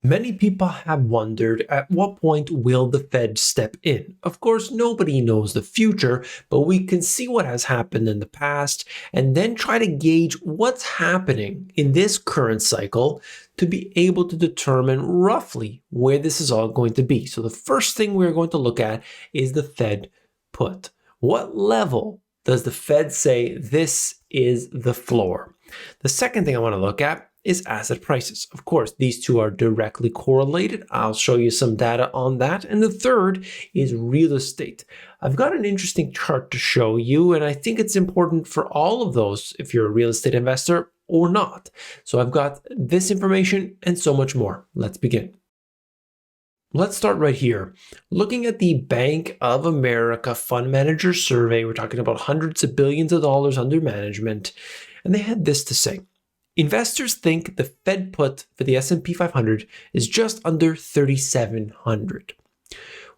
Many people have wondered at what point will the Fed step in. Of course, nobody knows the future, but we can see what has happened in the past and then try to gauge what's happening in this current cycle to be able to determine roughly where this is all going to be. So the first thing we're going to look at is the Fed put. What level does the Fed say this is the floor? The second thing I want to look at is asset prices. Of course, these two are directly correlated. I'll show you some data on that. And the third is real estate. I've got an interesting chart to show you, and I think it's important for all of those if you're a real estate investor or not. So I've got this information and so much more. Let's begin. Let's start right here. Looking at the Bank of America Fund Manager Survey, we're talking about hundreds of billions of dollars under management, and they had this to say. Investors think the Fed put for the S&P 500 is just under 3,700.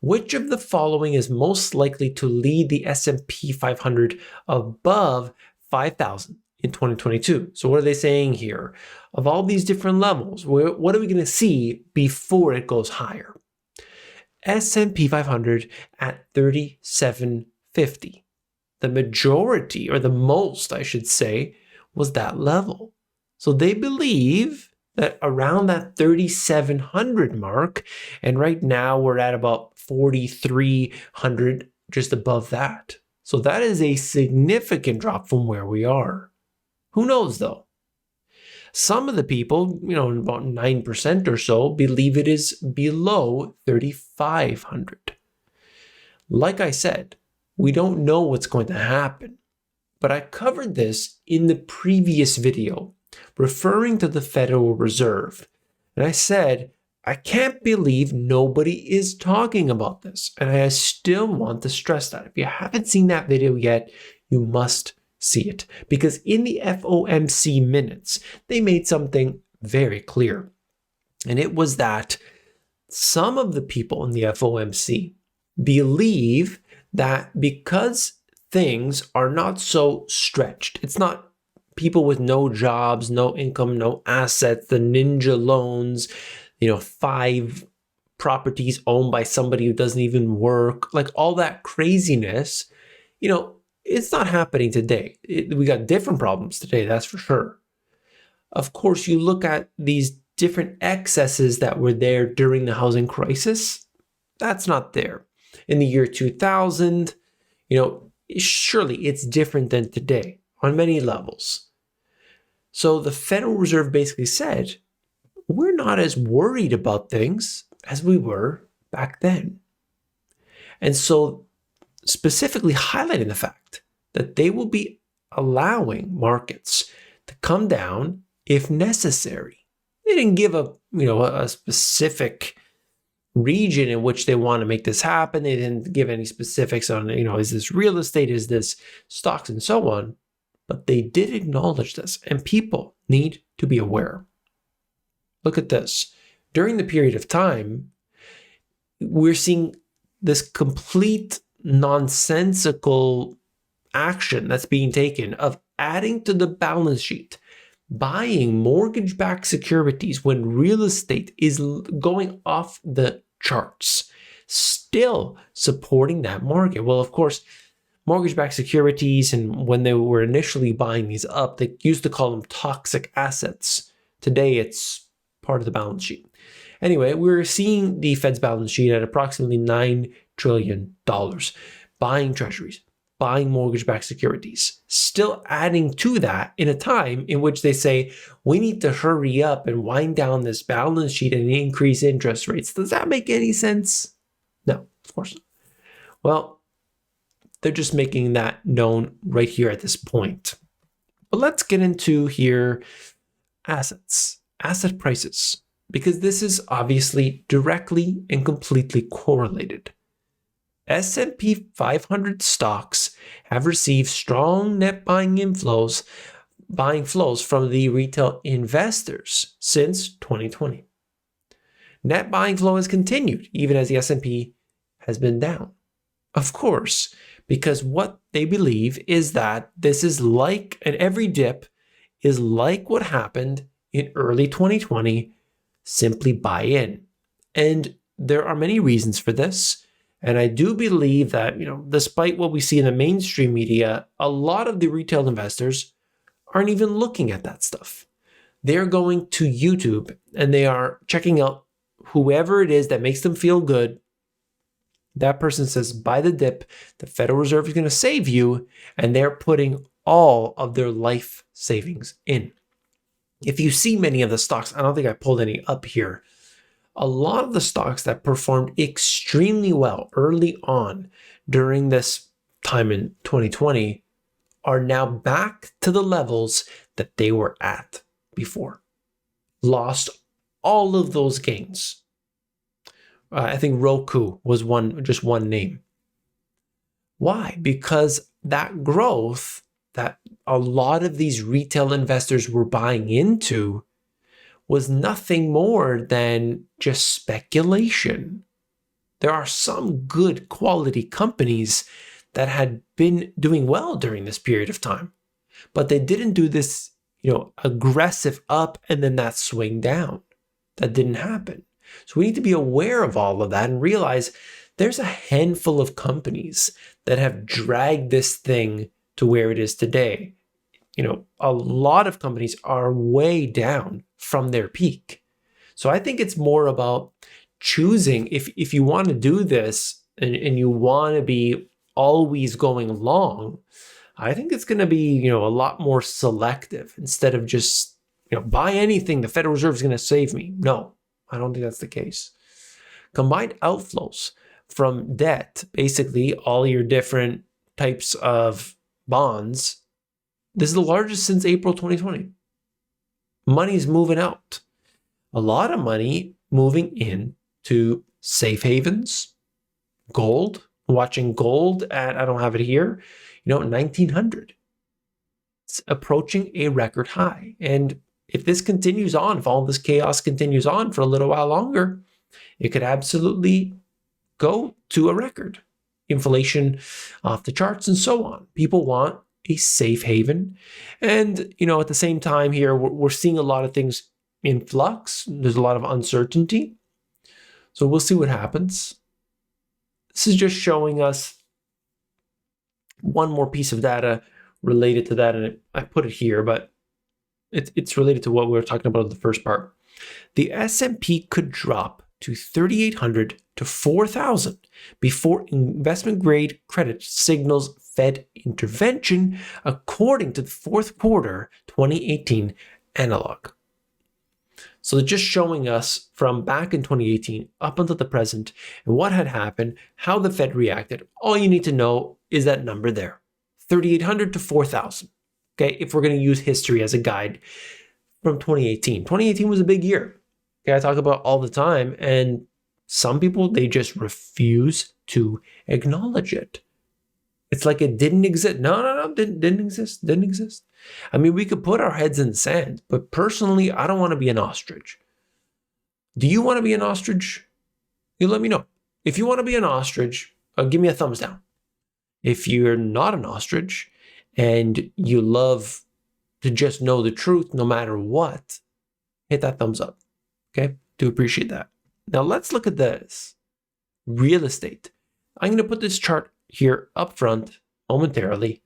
Which of the following is most likely to lead the S&P 500 above 5,000 in 2022? So what are they saying here? Of all these different levels, what are we going to see before it goes higher? S&P 500 at 3,750. The majority, or the most, I should say, was that level. So they believe that around that 3,700 mark, and right now we're at about 4,300, just above that. So that is a significant drop from where we are. Who knows though? Some of the people, about 9% or so, believe it is below 3,500. Like I said, we don't know what's going to happen, but I covered this in the previous video, referring to the Federal Reserve. And I said, I can't believe nobody is talking about this. And I still want to stress that. If you haven't seen that video yet, you must see it. Because in the FOMC minutes, they made something very clear. And it was that some of the people in the FOMC believe that because things are not so stretched, it's not people with no jobs, no income, no assets, the ninja loans, 5 properties owned by somebody who doesn't even work, like all that craziness, it's not happening today. We got different problems today, that's for sure. Of course, you look at these different excesses that were there during the housing crisis, that's not there. In the year 2000, surely it's different than today on many levels. So the Federal Reserve basically said, we're not as worried about things as we were back then. And so specifically highlighting the fact that they will be allowing markets to come down if necessary. They didn't give a specific region in which they want to make this happen. They didn't give any specifics on, is this real estate, is this stocks and so on. But they did acknowledge this, and people need to be aware. Look at this. During the period of time, we're seeing this complete nonsensical action that's being taken of adding to the balance sheet, buying mortgage-backed securities when real estate is going off the charts, still supporting that market. Well, of course, mortgage-backed securities, and when they were initially buying these up, they used to call them toxic assets. Today, it's part of the balance sheet. Anyway, we're seeing the Fed's balance sheet at approximately $9 trillion, buying treasuries, buying mortgage-backed securities, still adding to that in a time in which they say, we need to hurry up and wind down this balance sheet and increase interest rates. Does that make any sense? No, of course not. Well, they're just making that known right here at this point. But let's get into here assets, asset prices, because this is obviously directly and completely correlated. S&P 500 stocks have received strong net buying flows from the retail investors since 2020. Net buying flow has continued even as the S&P has been down. Of course, because what they believe is that this is like, and every dip is like what happened in early 2020, simply buy in. And there are many reasons for this. And I do believe that, despite what we see in the mainstream media, a lot of the retail investors aren't even looking at that stuff. They're going to YouTube and they are checking out whoever it is that makes them feel good. That person says, buy the dip, the Federal Reserve is going to save you, and they're putting all of their life savings in. If you see many of the stocks, I don't think I pulled any up here. A lot of the stocks that performed extremely well early on during this time in 2020 are now back to the levels that they were at before. Lost all of those gains. I think Roku was just one name. Why? Because that growth that a lot of these retail investors were buying into was nothing more than just speculation. There are some good quality companies that had been doing well during this period of time, but they didn't do this, aggressive up and then that swing down. That didn't happen. So we need to be aware of all of that and realize there's a handful of companies that have dragged this thing to where it is today. A lot of companies are way down from their peak. So I think it's more about choosing, if you want to do this and you want to be always going long, I think it's going to be, a lot more selective instead of just, buy anything, the Federal Reserve is going to save me. No, I don't think that's the case. Combined outflows from debt, basically all your different types of bonds, this is the largest since April 2020. Money's moving out. A lot of money moving in to safe havens, gold, watching gold at, I don't have it here, 1900. It's approaching a record high. And if this continues on, if all this chaos continues on for a little while longer, it could absolutely go to a record. Inflation off the charts and so on. People want a safe haven. And, at the same time here, we're seeing a lot of things in flux. There's a lot of uncertainty. So we'll see what happens. This is just showing us one more piece of data related to that. And I put it here, but it's related to what we were talking about in the first part. The S&P could drop to 3,800 to 4,000 before investment grade credit signals Fed intervention, according to the fourth quarter 2018 analog. So they're just showing us from back in 2018 up until the present and what had happened, how the Fed reacted. All you need to know is that number there, 3,800 to 4,000. Okay, if we're going to use history as a guide from 2018. 2018 was a big year. Okay, I talk about all the time, and some people, they just refuse to acknowledge it. It's like it didn't exist. No, didn't exist. I mean, we could put our heads in the sand, but personally, I don't want to be an ostrich. Do you want to be an ostrich? You let me know. If you want to be an ostrich, give me a thumbs down. If you're not an ostrich and you love to just know the truth no matter what, hit that thumbs up. Okay? Do appreciate that. Now let's look at this. Real estate. I'm going to put this chart here up front momentarily.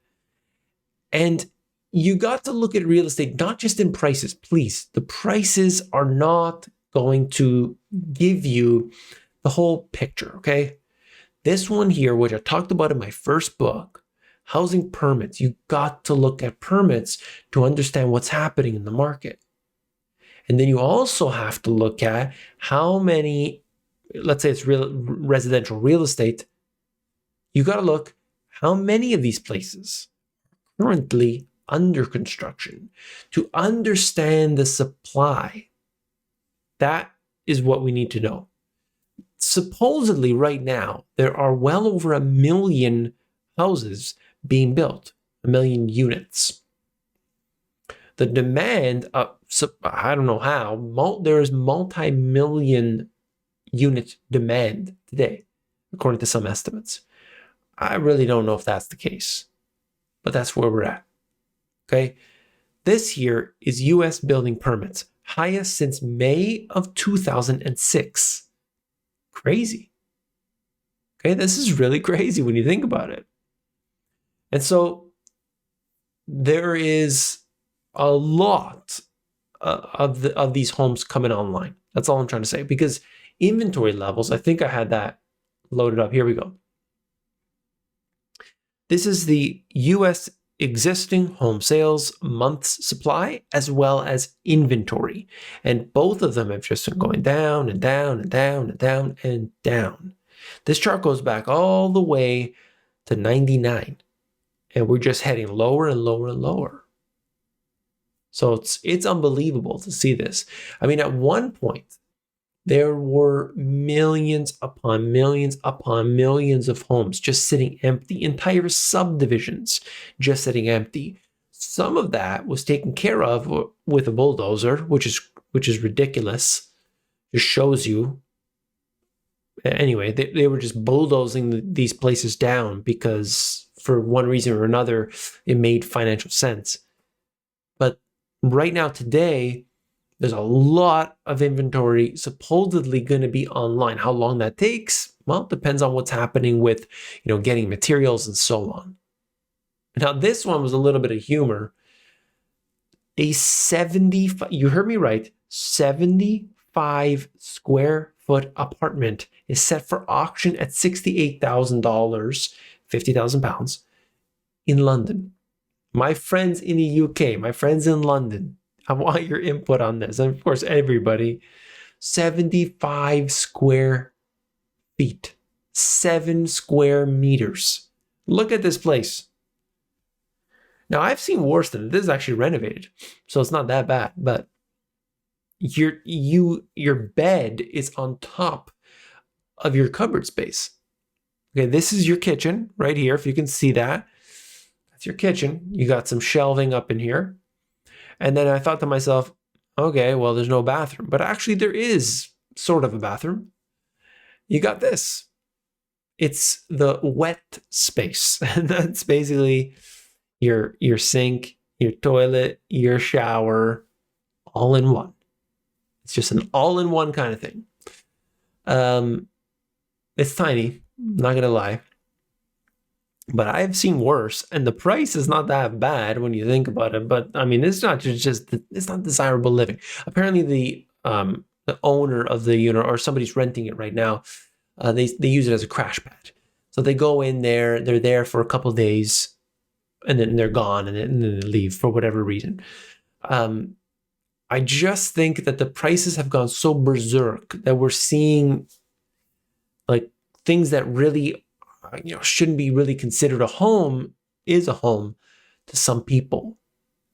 And you got to look at real estate, not just in prices, please. The prices are not going to give you the whole picture, okay? This one here, which I talked about in my first book, housing permits, you got to look at permits to understand what's happening in the market. And then you also have to look at how many, let's say it's residential real estate, you got to look how many of these places are currently under construction to understand the supply. That is what we need to know. Supposedly right now, there are well over 1 million houses being built, 1 million units. The demand, I don't know how, there is multi-million unit demand today, according to some estimates. I really don't know if that's the case, but that's where we're at. Okay. This here is US building permits highest since May of 2006. Crazy. Okay, this is really crazy when you think about it. And so there is a lot of these homes coming online. That's all I'm trying to say. Because inventory levels, I think I had that loaded up. Here we go. This is the US existing home sales months supply as well as inventory. And both of them have just been going down and down and down and down and down. This chart goes back all the way to 99. And we're just heading lower and lower and lower. So it's unbelievable to see this. I mean, at one point, there were millions upon millions upon millions of homes just sitting empty, entire subdivisions just sitting empty. Some of that was taken care of with a bulldozer, which is ridiculous. Just shows you. Anyway, they were just bulldozing these places down because for one reason or another, it made financial sense. But right now, today, there's a lot of inventory supposedly going to be online. How long that takes? Well, it depends on what's happening with, getting materials and so on. Now, this one was a little bit of humor. A 75, you heard me right, 75 square foot apartment is set for auction at $68,000, 50,000 pounds, in London. My friends in the UK, my friends in London, I want your input on this. And of course, everybody, 75 square feet, 7 square meters. Look at this place. Now, I've seen worse than it. This is actually renovated, so it's not that bad. But your bed is on top of your cupboard space. Okay, this is your kitchen right here. If you can see that, that's your kitchen. You got some shelving up in here. And then I thought to myself, okay, well, there's no bathroom. But actually, there is sort of a bathroom. You got this. It's the wet space. And that's basically your sink, your toilet, your shower, all in one. It's just an all-in-one kind of thing. It's tiny, I'm not going to lie. But I've seen worse, and the price is not that bad when you think about it. But I mean, it's not it's not desirable living. Apparently, the owner of the unit, or somebody's renting it right now, they use it as a crash pad. So they go in there, they're there for a couple of days, and then they're gone, and then they leave for whatever reason. I just think that the prices have gone so berserk that we're seeing like things that really shouldn't be really considered a home is a home to some people.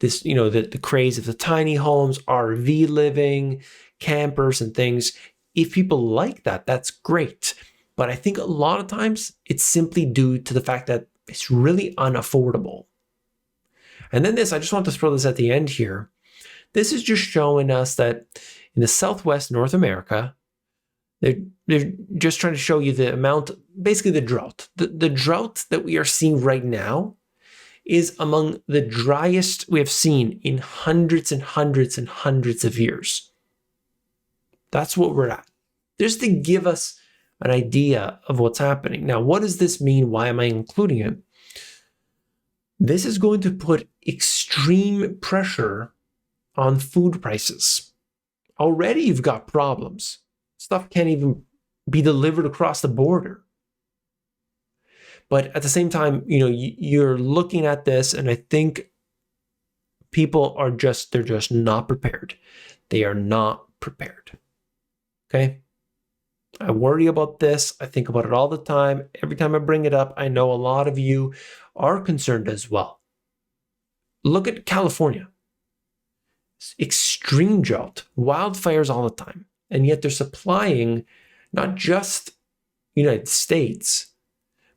This, the craze of the tiny homes, RV living, campers and things. If people like that, that's great. But I think a lot of times it's simply due to the fact that it's really unaffordable. And then I just want to throw this at the end here. This is just showing us that in the Southwest North America, they're just trying to show you the amount, basically the drought. The drought that we are seeing right now is among the driest we have seen in hundreds and hundreds and hundreds of years. That's what we're at. Just to give us an idea of what's happening. Now, what does this mean? Why am I including it? This is going to put extreme pressure on food prices. Already you've got problems. Stuff can't even be delivered across the border. But at the same time, you're looking at this, and I think people they're just not prepared. They are not prepared. Okay? I worry about this. I think about it all the time. Every time I bring it up, I know a lot of you are concerned as well. Look at California. Extreme drought, wildfires all the time. And yet they're supplying not just United States,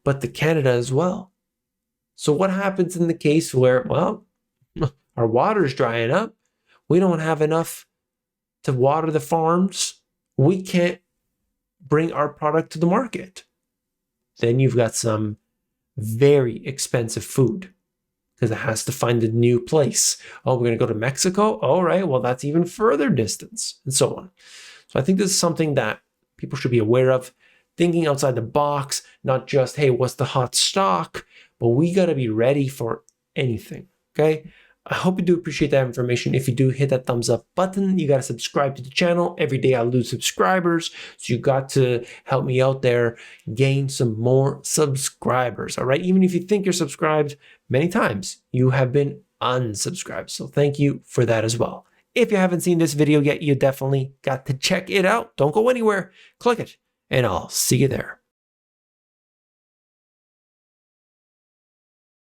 but to Canada as well. So what happens in the case where, our water's drying up, we don't have enough to water the farms, we can't bring our product to the market? Then you've got some very expensive food because it has to find a new place. Oh, we're going to go to Mexico? All right, well, that's even further distance, and so on. So I think this is something that people should be aware of, thinking outside the box, not just, hey, what's the hot stock? But we got to be ready for anything, okay? I hope you do appreciate that information. If you do, hit that thumbs up button. You got to subscribe to the channel. Every day I lose subscribers. So you got to help me out there, gain some more subscribers, all right? Even if you think you're subscribed, many times you have been unsubscribed. So thank you for that as well. If you haven't seen this video yet, you definitely got to check it out. Don't go anywhere. Click it, and I'll see you there.